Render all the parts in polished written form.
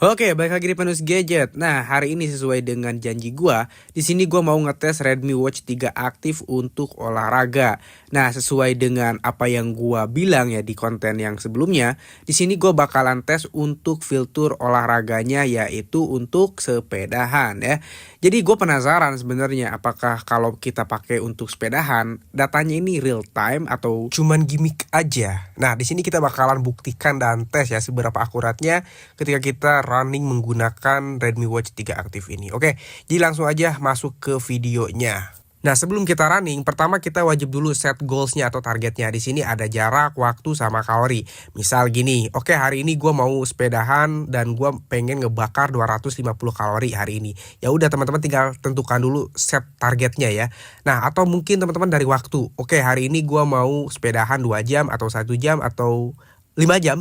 Oke, balik lagi di Penus Gadget. Nah, hari ini sesuai dengan janji gua, di sini gua mau ngetes Redmi Watch 3 aktif untuk olahraga. Nah, sesuai dengan apa yang gua bilang ya di konten yang sebelumnya, di sini gua bakalan tes untuk fitur olahraganya yaitu untuk sepedahan ya. Jadi gue penasaran sebenarnya apakah kalau kita pakai untuk sepedahan, datanya ini real time atau cuman gimmick aja. Nah, di sini kita bakalan buktikan dan tes ya seberapa akuratnya ketika kita running menggunakan Redmi Watch 3 aktif ini. Oke, jadi langsung aja masuk ke videonya. Nah, sebelum kita running, pertama kita wajib dulu set goalsnya atau targetnya. Di sini ada jarak, waktu, sama kalori. Misal gini, oke hari ini gue mau sepedahan dan gue pengen ngebakar 250 kalori hari ini. Ya udah teman-teman tinggal tentukan dulu set targetnya ya. Nah, atau mungkin teman-teman dari waktu. Oke hari ini gue mau sepedahan 2 jam atau 1 jam atau 5 jam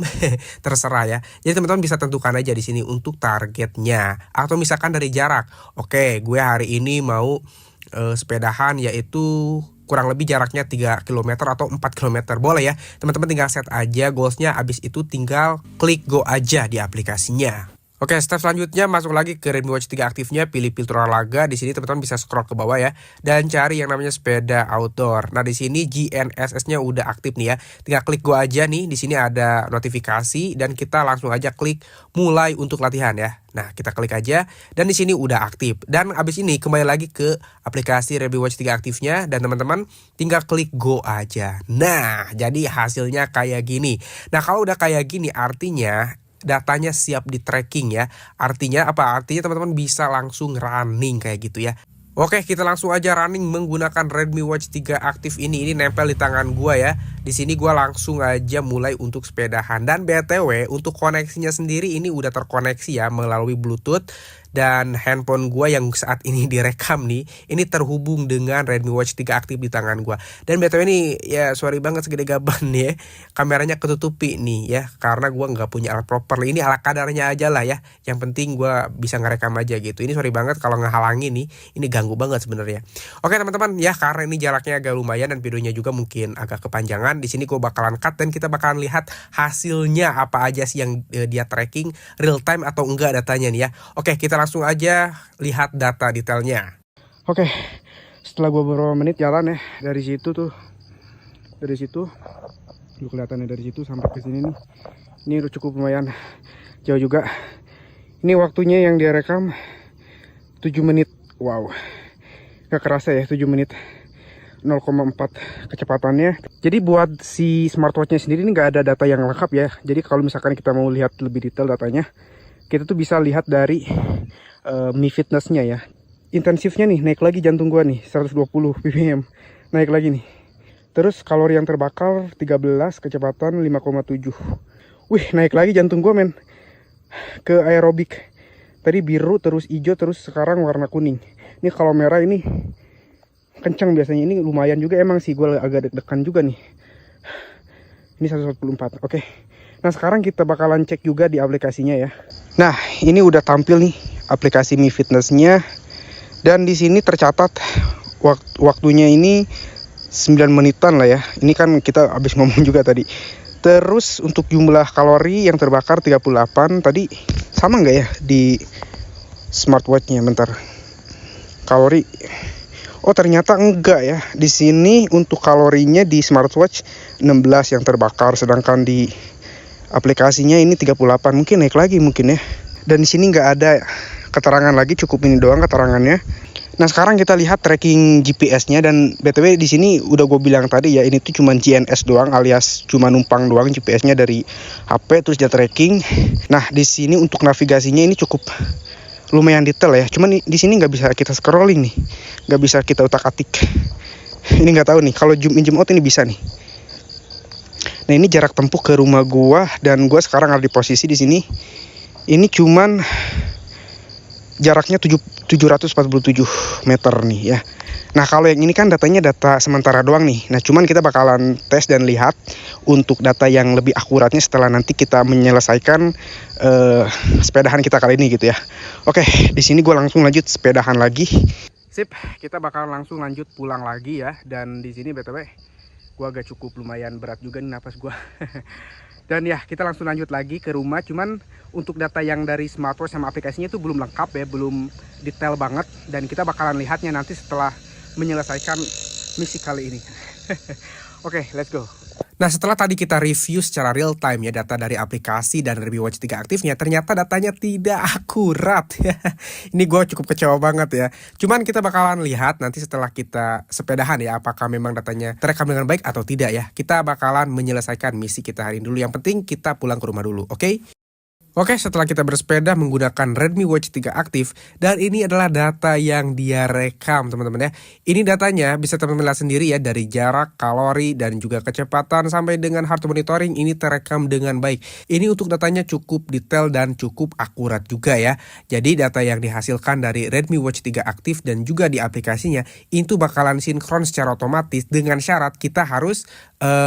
terserah ya. Jadi teman-teman bisa tentukan aja di sini untuk targetnya. Atau misalkan dari jarak. Oke, gue hari ini mau sepedahan yaitu kurang lebih jaraknya 3 km atau 4 km. Boleh ya, teman-teman tinggal set aja goalsnya, habis itu tinggal klik go aja di aplikasinya. Oke, step selanjutnya masuk lagi ke Redmi Watch 3 aktifnya, pilih fitur olahraga. Di sini teman-teman bisa scroll ke bawah ya dan cari yang namanya sepeda outdoor. Nah, di sini GNSS-nya udah aktif nih ya. Tinggal klik go aja nih. Di sini ada notifikasi dan kita langsung aja klik mulai untuk latihan ya. Nah, kita klik aja dan di sini udah aktif. Dan abis ini kembali lagi ke aplikasi Redmi Watch 3 aktifnya dan teman-teman tinggal klik go aja. Nah, jadi hasilnya kayak gini. Nah, kalau udah kayak gini artinya datanya siap di tracking ya. Artinya apa? Artinya teman-teman bisa langsung running kayak gitu ya. Oke, kita langsung aja running menggunakan Redmi Watch 3 aktif ini. Ini nempel di tangan gua ya. Di sini gua langsung aja mulai untuk sepedahan. Dan BTW untuk koneksinya sendiri ini udah terkoneksi ya melalui Bluetooth. Dan handphone gua yang saat ini direkam nih, ini terhubung dengan Redmi Watch 3 aktif di tangan gua. Dan BTW ini ya sorry banget segede gaban nih ya. Kameranya ketutupi nih ya, karena gua nggak punya alat proper. Ini ala kadarnya aja lah ya. Yang penting gua bisa ngerekam aja gitu. Ini sorry banget kalau ngehalangi nih. Ini ganggu banget sebenarnya. Oke teman-teman ya, karena ini jaraknya agak lumayan dan videonya juga mungkin agak kepanjangan. Di sini gue bakalan cut dan kita bakalan lihat hasilnya apa aja sih yang dia tracking real time atau enggak datanya nih ya. Oke, kita langsung aja lihat data detailnya. Oke, setelah gue beberapa menit jalan ya dari situ tuh, dari situ, lu kelihatannya dari situ sampai ke sini nih. Ini udah cukup lumayan jauh juga. Ini waktunya yang dia rekam 7 menit. Wow, gak kerasa ya 7 menit. 0,4 kecepatannya. Jadi buat si smartwatchnya sendiri ini nggak ada data yang lengkap ya. Jadi kalau misalkan kita mau lihat lebih detail datanya, kita tuh bisa lihat dari Mi Fitness-nya ya. Intensifnya nih naik lagi, jantung gua nih 120 ppm naik lagi nih. Terus kalori yang terbakar 13, kecepatan 5,7. Wih, naik lagi jantung gua men. Ke aerobik. Tadi biru, terus hijau, terus sekarang warna kuning. Ini kalau merah ini kencang biasanya, ini lumayan juga emang sih, gue agak deg-degan juga nih. Ini 144. Oke. Nah, sekarang kita bakalan cek juga di aplikasinya ya. Nah, ini udah tampil nih aplikasi Mi Fitness-nya. Dan di sini tercatat waktunya ini 9 menitan lah ya. Ini kan kita habis ngomong juga tadi. Terus untuk jumlah kalori yang terbakar 38. Tadi sama nggak ya di smartwatch-nya? Bentar. Kalori. Oh, ternyata enggak ya. Di sini untuk kalorinya di smartwatch 16 yang terbakar, sedangkan di aplikasinya ini 38. Mungkin naik lagi mungkin ya. Dan di sini enggak ada keterangan lagi, cukup ini doang keterangannya. Nah, sekarang kita lihat tracking GPS-nya dan BTW di sini udah gue bilang tadi ya, ini tuh cuma GNS doang alias cuma numpang doang GPS-nya dari HP terus dia tracking. Nah, di sini untuk navigasinya ini cukup lumayan detail ya. Cuman di sini nggak bisa kita scrolling nih, nggak bisa kita utak-atik. Ini nggak tahu nih kalau zoom in zoom out ini bisa nih. Nah, ini jarak tempuh ke rumah gua dan gua sekarang ada di posisi di sini. Ini cuman jaraknya 747 meter nih ya. Nah, kalau yang ini kan datanya data sementara doang nih. Nah, cuman kita bakalan tes dan lihat untuk data yang lebih akuratnya setelah nanti kita menyelesaikan sepedahan kita kali ini gitu ya. Oke, di sini gue langsung lanjut sepedahan lagi. Sip, kita bakalan langsung lanjut pulang lagi ya. Dan di sini BTW gue agak cukup lumayan berat juga nih napas gue. Dan ya kita langsung lanjut lagi ke rumah. Cuman untuk data yang dari smartwatch sama aplikasinya itu belum lengkap ya, belum detail banget. Dan kita bakalan lihatnya nanti setelah menyelesaikan misi kali ini. Oke, let's go. Nah, setelah tadi kita review secara real time ya data dari aplikasi dan Redmi Watch 3 aktifnya, ternyata datanya tidak akurat ya. Ini gue cukup kecewa banget ya. Cuman kita bakalan lihat nanti setelah kita sepedahan ya, apakah memang datanya terekam dengan baik atau tidak ya. Kita bakalan menyelesaikan misi kita hari ini dulu. Yang penting kita pulang ke rumah dulu, oke? Oke, setelah kita bersepeda menggunakan Redmi Watch 3 aktif, dan ini adalah data yang dia rekam teman-teman ya. Ini datanya bisa teman-teman lihat sendiri ya, dari jarak, kalori, dan juga kecepatan sampai dengan heart monitoring ini terekam dengan baik. Ini untuk datanya cukup detail dan cukup akurat juga ya. Jadi data yang dihasilkan dari Redmi Watch 3 aktif dan juga di aplikasinya itu bakalan sinkron secara otomatis dengan syarat kita harus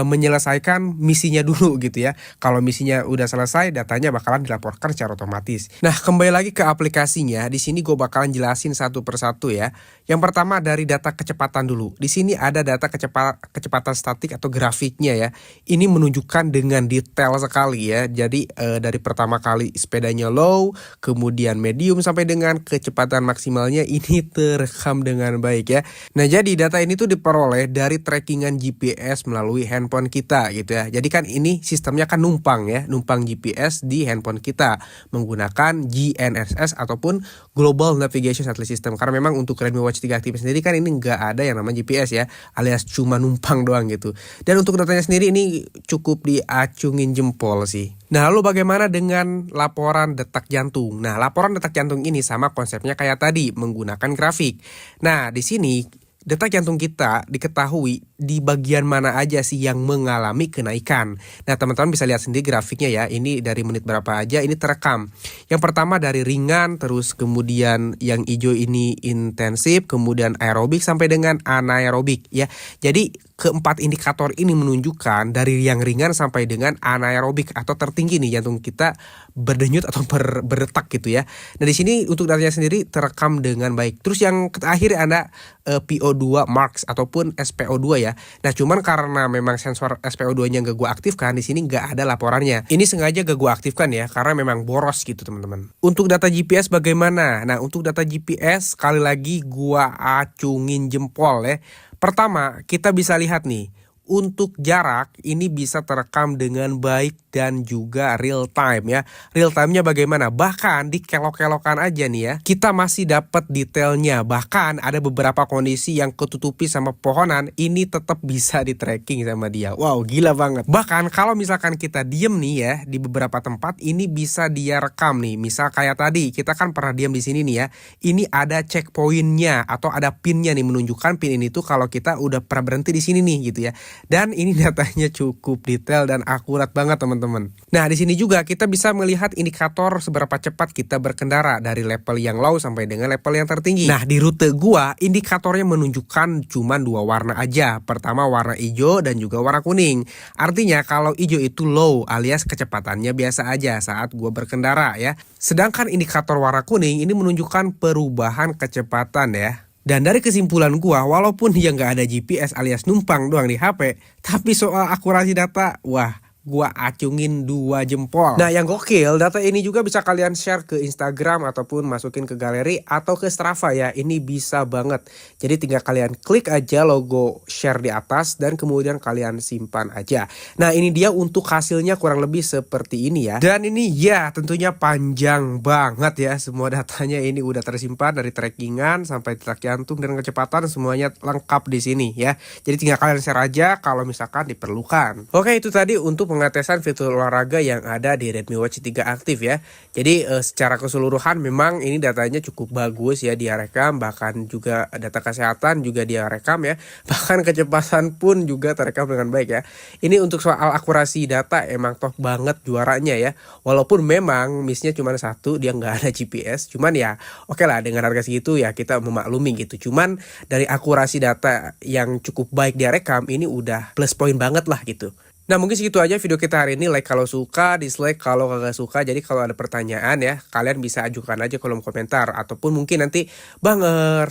menyelesaikan misinya dulu gitu ya. Kalau misinya udah selesai, datanya bakalan dilaporkan secara otomatis. Nah, kembali lagi ke aplikasinya. Di sini gue bakalan jelasin satu persatu ya. Yang pertama dari data kecepatan dulu. Di sini ada data kecepatan statik atau grafiknya ya. Ini menunjukkan dengan detail sekali ya. Jadi dari pertama kali sepedanya low, kemudian medium sampai dengan kecepatan maksimalnya ini terekam dengan baik ya. Nah, jadi data ini tuh diperoleh dari trackingan GPS melalui handphone kita gitu ya. Jadi kan ini sistemnya kan numpang ya, numpang GPS di handphone kita menggunakan GNSS ataupun Global Navigation Satellite System. Karena memang untuk Redmi Watch 3 aktif sendiri kan ini nggak ada yang namanya GPS ya, alias cuma numpang doang gitu. Dan untuk datanya sendiri ini cukup diacungin jempol sih. Nah, lalu bagaimana dengan laporan detak jantung? Nah, laporan detak jantung ini sama konsepnya kayak tadi, menggunakan grafik. Nah, di sini detak jantung kita diketahui di bagian mana aja sih yang mengalami kenaikan. Nah, teman-teman bisa lihat sendiri grafiknya ya. Ini dari menit berapa aja ini terekam. Yang pertama dari ringan, terus kemudian yang hijau ini intensif, kemudian aerobik sampai dengan anaerobik ya. Jadi keempat indikator ini menunjukkan dari yang ringan sampai dengan anaerobik atau tertinggi nih jantung kita berdenyut atau berdetak gitu ya. Nah, di sini untuk datanya sendiri terekam dengan baik. Terus yang terakhir ada PO2 marks ataupun SPO2 ya. Nah, cuman karena memang sensor SPO2-nya gak gue aktifkan, di sini gak ada laporannya. Ini sengaja gak gue aktifkan ya, karena memang boros gitu teman-teman. Untuk data GPS bagaimana? Nah, untuk data GPS sekali lagi gue acungin jempol ya. Pertama, kita bisa lihat nih, untuk jarak ini bisa terekam dengan baik dan juga real time ya. Real time-nya bagaimana? Bahkan di kelok-kelokan aja nih ya, kita masih dapat detailnya. Bahkan ada beberapa kondisi yang ketutupi sama pohonan, ini tetap bisa di tracking sama dia. Wow, gila banget. Bahkan kalau misalkan kita diem nih ya, di beberapa tempat ini bisa dia rekam nih. Misal kayak tadi, kita kan pernah diem di sini nih ya. Ini ada checkpoint-nya atau ada pin-nya nih, menunjukkan pin ini tuh kalau kita udah pernah berhenti di sini nih gitu ya. Dan ini datanya cukup detail dan akurat banget teman-teman. Nah, di sini juga kita bisa melihat indikator seberapa cepat kita berkendara dari level yang low sampai dengan level yang tertinggi. Nah, di rute gua indikatornya menunjukkan cuma dua warna aja. Pertama warna hijau dan juga warna kuning. Artinya kalau hijau itu low alias kecepatannya biasa aja saat gua berkendara ya. Sedangkan indikator warna kuning ini menunjukkan perubahan kecepatan ya. Dan dari kesimpulan gua, walaupun dia nggak ada GPS alias numpang doang di HP, tapi soal akurasi data, wah, gua acungin 2 jempol. Nah, yang gokil, data ini juga bisa kalian share ke Instagram ataupun masukin ke galeri atau ke Strava ya. Ini bisa banget. Jadi tinggal kalian klik aja logo share di atas dan kemudian kalian simpan aja. Nah, ini dia untuk hasilnya kurang lebih seperti ini ya. Dan ini ya tentunya panjang banget ya. Semua datanya ini udah tersimpan dari trackingan sampai detak jantung dan kecepatan semuanya lengkap di sini ya. Jadi tinggal kalian share aja kalau misalkan diperlukan. Oke, itu tadi untuk pengetesan fitur olahraga yang ada di Redmi Watch 3 aktif ya. Jadi secara keseluruhan memang ini datanya cukup bagus ya, dia rekam, bahkan juga data kesehatan juga dia rekam ya. Bahkan kecepatan pun juga terekam dengan baik ya. Ini untuk soal akurasi data emang top banget juaranya ya. Walaupun memang missnya cuma satu, dia nggak ada GPS. Cuman ya oke lah, dengan harga segitu ya kita memaklumi gitu. Cuman dari akurasi data yang cukup baik dia rekam ini udah plus poin banget lah gitu. Nah, mungkin segitu aja video kita hari ini. Like kalau suka, dislike kalau kagak suka. Jadi kalau ada pertanyaan ya, kalian bisa ajukan aja kolom komentar. Ataupun mungkin nanti, Bang,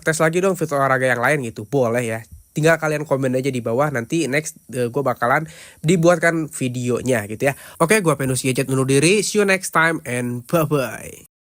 tes lagi dong fitur olahraga yang lain gitu. Boleh ya. tinggal kalian komen aja di bawah, nanti next gue bakalan dibuatkan videonya gitu ya. Oke, gue Penus Gadget undur diri, see you next time and bye bye.